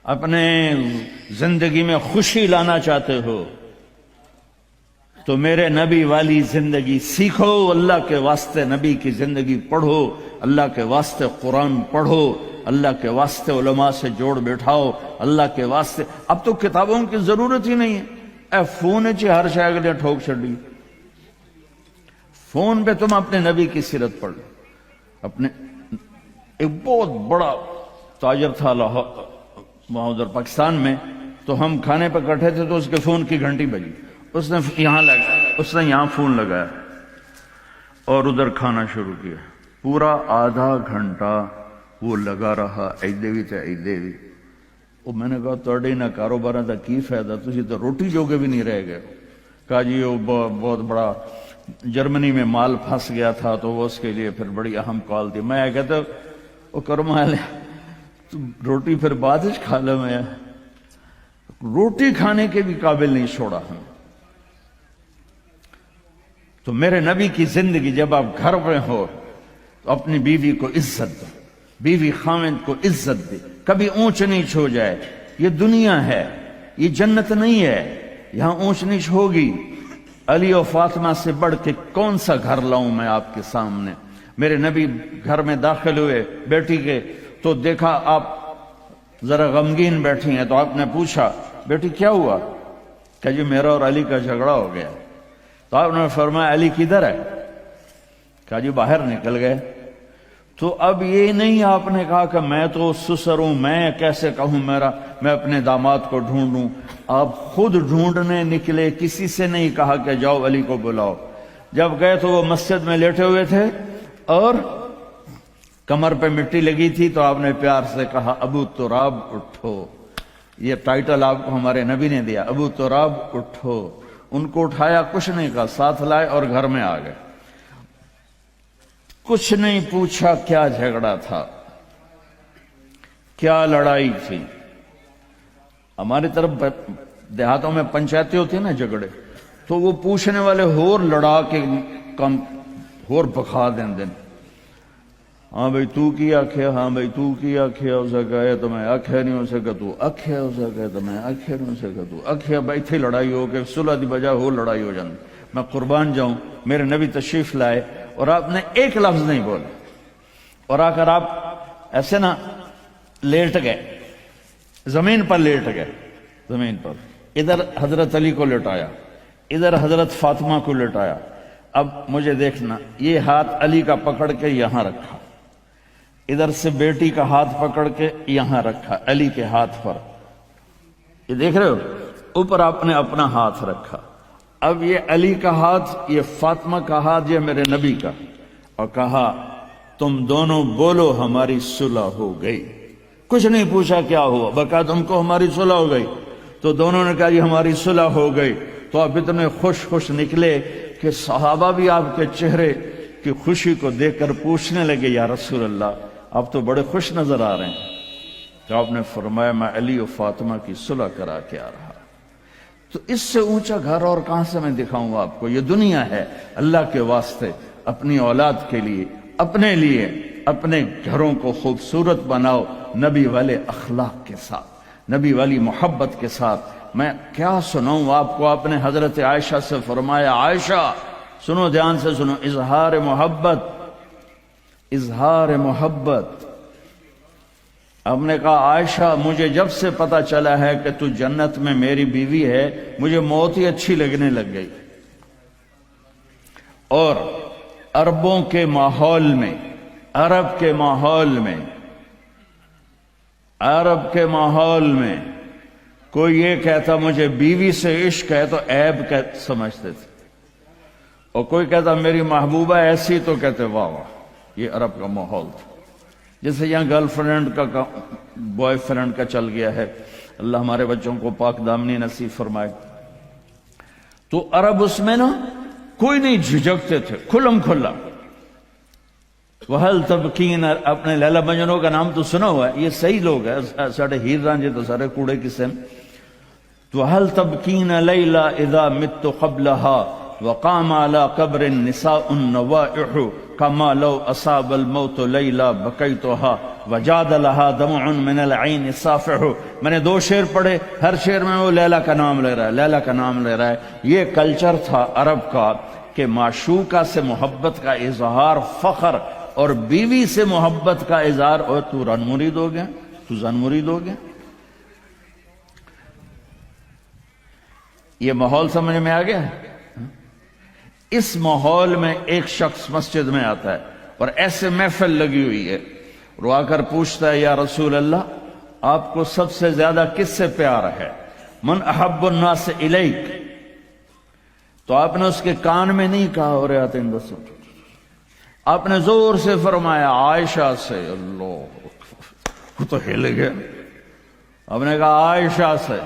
اپنے زندگی میں خوشی لانا چاہتے ہو تو میرے نبی والی زندگی سیکھو، اللہ کے واسطے نبی کی زندگی پڑھو، اللہ کے واسطے قرآن پڑھو، اللہ کے واسطے علماء سے جوڑ بیٹھاؤ، اللہ کے واسطے۔ اب تو کتابوں کی ضرورت ہی نہیں ہے، اے فون چ ہر شے اگلے ٹھوک چڑی، فون پہ تم اپنے نبی کی سیرت پڑھ لو۔ اپنے ایک بہت بڑا تاجر تھا وہاں ادھر پاکستان میں، تو ہم کھانے پہ کٹھے تھے تو اس کے فون کی گھنٹی بجی، اس نے یہاں فون لگایا اور ادھر کھانا شروع کیا، پورا آدھا گھنٹہ وہ لگا رہا، ایدے بھی تے ایدے بھی۔ وہ میں نے کہا تھوڑے نہ کاروبار کا کی فائدہ، تسی تو روٹی جوگے بھی نہیں رہ گئے۔ کہا جی وہ بہت بڑا جرمنی میں مال پھنس گیا تھا تو وہ اس کے لیے پھر بڑی اہم کال تھی۔ میں کہتا وہ کرما لے تو روٹی پھر بعد کھا لے، میں روٹی کھانے کے بھی قابل نہیں چھوڑا ہم۔ تو میرے نبی کی زندگی، جب آپ گھر میں ہو تو اپنی بیوی کو عزت دو، بیوی خاوند کو عزت دے، کبھی اونچ نیچ ہو جائے۔ یہ دنیا ہے، یہ جنت نہیں ہے، یہاں اونچ نیچ ہوگی۔ علی و فاطمہ سے بڑھ کے کون سا گھر لاؤں میں آپ کے سامنے؟ میرے نبی گھر میں داخل ہوئے بیٹی کے تو دیکھا آپ ذرا غمگین بیٹھی ہیں، تو آپ نے پوچھا بیٹی کیا ہوا؟ کہ جی میرا اور علی کا جھگڑا ہو گیا۔ تو آپ نے فرمایا علی کدھر ہے؟ کہا جی باہر نکل گئے۔ تو اب یہ نہیں آپ نے کہا کہ میں تو سسر ہوں، میں کیسے کہوں میں اپنے داماد کو ڈھونڈوں۔ آپ خود ڈھونڈنے نکلے، کسی سے نہیں کہا کہ جاؤ علی کو بلاؤ۔ جب گئے تو وہ مسجد میں لیٹے ہوئے تھے اور کمر پہ مٹی لگی تھی، تو آپ نے پیار سے کہا ابو تراب اٹھو۔ یہ ٹائٹل آپ کو ہمارے نبی نے دیا، ابو تراب اٹھو۔ ان کو اٹھایا، کچھ نہیں کہا، ساتھ لائے اور گھر میں آ گئے۔ کچھ نہیں پوچھا کیا جھگڑا تھا، کیا لڑائی تھی۔ ہماری طرف دیہاتوں میں پنچایتیں ہوتی ہیں نا جھگڑے، تو وہ پوچھنے والے ہور لڑا کے کم ہور بکھا دیں۔ ہاں بھئی تو کی آکھے، ہاں بھئی تو کی آکھے، اسے کہے تو میں آکھے نہیں، اسے کہ تو آکھے، اسے کہے تو میں آکھے نہیں، اسے کہ تو آکھے۔ بھئی تھی لڑائی ہو کہ صلح دی بجائے ہو لڑائی ہو جاندی۔ میں قربان جاؤں، میرے نبی تشریف لائے اور آپ نے ایک لفظ نہیں بولے، اور آ کر آپ ایسے نا لیٹ گئے، زمین پر لیٹ گئے، زمین پر۔ ادھر حضرت علی کو لٹایا، ادھر حضرت فاطمہ کو لٹایا۔ اب مجھے دیکھنا، یہ ہاتھ علی کا پکڑ کے یہاں رکھا، ادھر سے بیٹی کا ہاتھ پکڑ کے یہاں رکھا علی کے ہاتھ پر، یہ دیکھ رہے ہو، اوپر آپ نے اپنا ہاتھ رکھا۔ اب یہ علی کا ہاتھ، یہ فاطمہ کا ہاتھ، یہ میرے نبی کا، اور کہا تم دونوں بولو ہماری صلح ہو گئی۔ کچھ نہیں پوچھا کیا ہوا، بکا تم کو ہماری صلح ہو گئی۔ تو دونوں نے کہا یہ ہماری صلح ہو گئی۔ تو آپ اتنے خوش نکلے کہ صحابہ بھی آپ کے چہرے کی خوشی کو دیکھ کر پوچھنے لگے یا رسول اللہ آپ تو بڑے خوش نظر آ رہے ہیں۔ تو آپ نے فرمایا میں علی و فاطمہ کی صلح کرا کے آ رہا۔ تو اس سے اونچا گھر اور کہاں سے میں دکھاؤں آپ کو؟ یہ دنیا ہے، اللہ کے واسطے اپنی اولاد کے لیے، اپنے لیے، اپنے گھروں کو خوبصورت بناؤ نبی والے اخلاق کے ساتھ، نبی والی محبت کے ساتھ۔ میں کیا سناؤں آپ کو؟ آپ نے حضرت عائشہ سے فرمایا عائشہ سنو، دھیان سے سنو، اظہار محبت، اظہار محبت۔ ہم نے کہا عائشہ مجھے جب سے پتا چلا ہے کہ تو جنت میں میری بیوی ہے، مجھے موت ہی اچھی لگنے لگ گئی۔ اور عربوں کے ماحول میں، عرب کے ماحول میں کوئی یہ کہتا مجھے بیوی سے عشق ہے تو عیب سمجھتے تھے، اور کوئی کہتا میری محبوبہ ایسی تو کہتے واہ واہ۔ یہ عرب کا ماحول تھا، جیسے یہاں گرل فرینڈ کا بوائے فرینڈ کا چل گیا ہے۔ اللہ ہمارے بچوں کو پاک دامنی نصیب فرمائے۔ تو عرب اس میں نا کوئی نہیں جھجکتے تھے، کھلم کھلا۔ وَهَلْ تَبْكِينَ، اپنے لیلا مجنوں کا نام تو سنا ہوا ہے، یہ صحیح لوگ ہیں، ساڑھے ہیر رانجے تو سارے کوڑے کسے ہیں۔ تو وَهَلْ تَبْكِينَ لَيْلَا اِذَا مِتُّ قَبْلَهَا، وقام على قبر النساء النوائح كما لو أصاب الموت ليلى بكيتها وجاد لها دمع من العين صافح. میں نے 2 شعر پڑھے، ہر شعر میں وہ لیلا کا نام لے رہا ہے، لیلا کا نام لے رہا ہے. یہ کلچر تھا عرب کا کہ معشوقہ سے محبت کا اظہار فخر اور بیوی سے محبت کا اظہار. اور تو رن مرید ہو گیا، تو زن مرید ہو گیا. یہ ماحول سمجھ میں آ گیا. اس ماحول میں ایک شخص مسجد میں آتا ہے اور ایسے محفل لگی ہوئی ہے، رو آ کر پوچھتا ہے یا رسول اللہ آپ کو سب سے زیادہ کس سے پیار ہے؟ من احب الناس الیک. تو آپ نے اس کے کان میں نہیں کہا اور آتے ہیں بس، آپ نے زور سے فرمایا عائشہ سے. اللہ، وہ تو ہل گیا. آپ نے کہا عائشہ سے.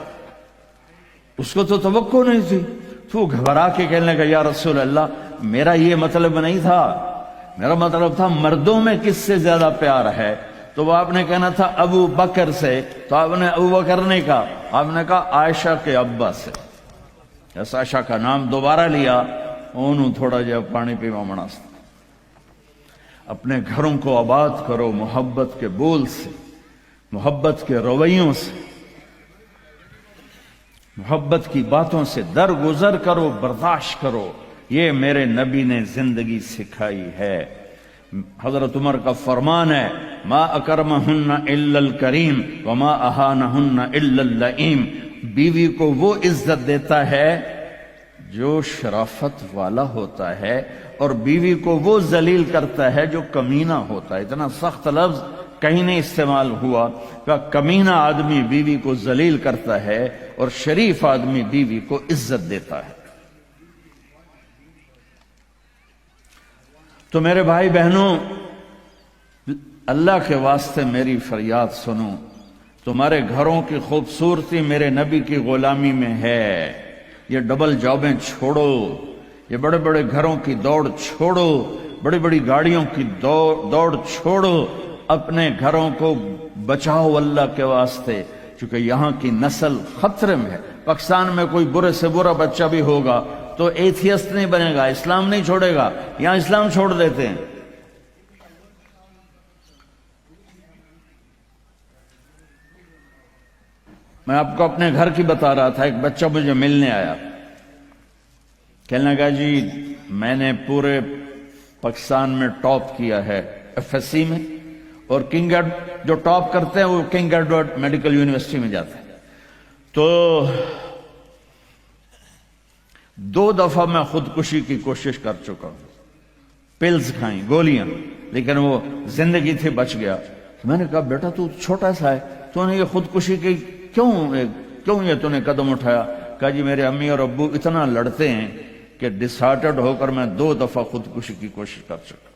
اس کو تو توقع نہیں تھی. تو گھبرا کے کہنے لگا یا رسول اللہ میرا یہ مطلب نہیں تھا، میرا مطلب تھا مردوں میں کس سے زیادہ پیار ہے. تو وہ آپ نے کہنا تھا ابو بکر سے. تو آپ نے ابو بکر نہیں کہا، آپ نے کہا عائشہ کے ابا سے. عائشہ کا نام دوبارہ لیا. انہوں تھوڑا جا پانی پیوا مناسب. اپنے گھروں کو آباد کرو محبت کے بول سے، محبت کے رویوں سے، محبت کی باتوں سے درگزر کرو، برداشت کرو. یہ میرے نبی نے زندگی سکھائی ہے. حضرت عمر کا فرمان ہے ما اکرمہن الا الکریم وما اہانہن الا اللئیم. بیوی کو وہ عزت دیتا ہے جو شرافت والا ہوتا ہے، اور بیوی کو وہ ذلیل کرتا ہے جو کمینہ ہوتا ہے. اتنا سخت لفظ کہیں نہیں استعمال ہوا کہ کمینہ آدمی بیوی کو ذلیل کرتا ہے اور شریف آدمی بیوی کو عزت دیتا ہے. تو میرے بھائی بہنوں، اللہ کے واسطے میری فریاد سنو. تمہارے گھروں کی خوبصورتی میرے نبی کی غلامی میں ہے. یہ ڈبل جابیں چھوڑو، یہ بڑے بڑے گھروں کی دوڑ چھوڑو، بڑی بڑی گاڑیوں کی دوڑ چھوڑو. اپنے گھروں کو بچاؤ اللہ کے واسطے، چونکہ یہاں کی نسل خطرے میں ہے. پاکستان میں کوئی برے سے برا بچہ بھی ہوگا تو ایتھیسٹ نہیں بنے گا، اسلام نہیں چھوڑے گا. یہاں اسلام چھوڑ دیتے ہیں. میں آپ کو اپنے گھر کی بتا رہا تھا. ایک بچہ مجھے ملنے آیا، کہنے لگا جی میں نے پورے پاکستان میں ٹاپ کیا ہے ایف ایس سی میں، اور کنگ جو ٹاپ کرتے ہیں وہ کنگ ایڈورڈ میڈیکل یونیورسٹی میں جاتے ہیں. تو 2 دفعہ میں خودکشی کی کوشش کر چکا ہوں، پلز کھائیں، گولیاں، لیکن وہ زندگی تھی بچ گیا. میں نے کہا بیٹا تو چھوٹا سا ہے، تو نے یہ خودکشی کی کیوں یہ تو نے قدم اٹھایا؟ کہا جی میرے امی اور ابو اتنا لڑتے ہیں کہ ڈسہارٹڈ ہو کر میں 2 دفعہ خودکشی کی کوشش کر چکا.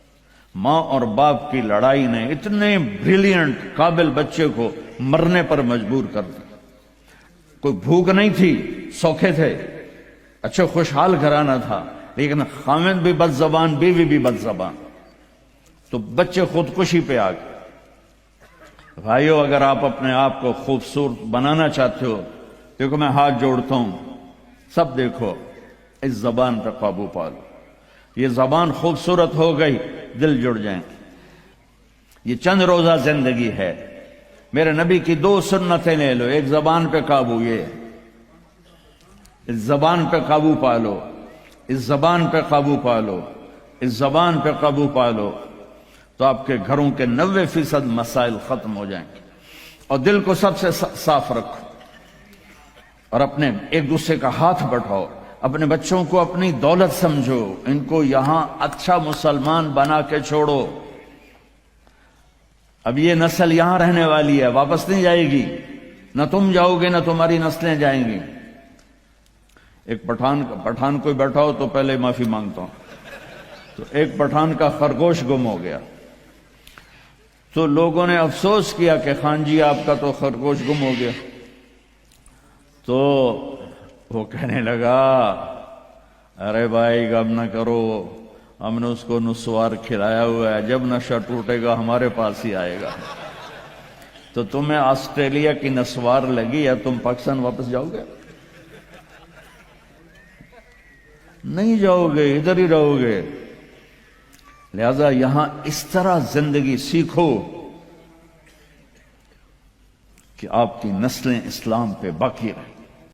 ماں اور باپ کی لڑائی نے اتنے بریلینٹ قابل بچے کو مرنے پر مجبور کر دیا. کوئی بھوک نہیں تھی، سوکھے تھے، اچھے خوشحال گھرانہ تھا، لیکن خامد بھی بد زبان، بیوی بھی بد زبان، تو بچے خودکشی پہ آ گئے. بھائیو اگر آپ اپنے آپ کو خوبصورت بنانا چاہتے ہو، دیکھو میں ہاتھ جوڑتا ہوں، سب دیکھو، اس زبان پر قابو پالو. یہ زبان خوبصورت ہو گئی، دل جڑ جائیں. یہ چند روزہ زندگی ہے. میرے نبی کی 2 سنتیں لے لو. ایک زبان پہ قابو، یہ اس زبان پہ قابو پالو، اس زبان پہ قابو پالو، اس زبان پہ قابو پالو، تو آپ کے گھروں کے 90% مسائل ختم ہو جائیں گے. اور دل کو سب سے صاف رکھو، اور اپنے ایک دوسرے کا ہاتھ بٹھاؤ. اپنے بچوں کو اپنی دولت سمجھو، ان کو یہاں اچھا مسلمان بنا کے چھوڑو. اب یہ نسل یہاں رہنے والی ہے، واپس نہیں جائے گی. نہ تم جاؤ گے نہ تمہاری نسلیں جائیں گی. ایک پٹھان کوئی بیٹھا ہو تو پہلے معافی مانگتا ہوں. تو ایک پٹھان کا خرگوش گم ہو گیا، تو لوگوں نے افسوس کیا کہ خان جی آپ کا تو خرگوش گم ہو گیا. تو وہ کہنے لگا ارے بھائی غم نہ کرو، ہم نے اس کو نسوار کھلایا ہوا ہے، جب نشہ ٹوٹے گا ہمارے پاس ہی آئے گا. تو تمہیں آسٹریلیا کی نسوار لگی یا تم پاکستان واپس جاؤ گے؟ نہیں جاؤ گے، ادھر ہی رہو گے۔ لہذا یہاں اس طرح زندگی سیکھو کہ آپ کی نسلیں اسلام پہ باقی رہیں۔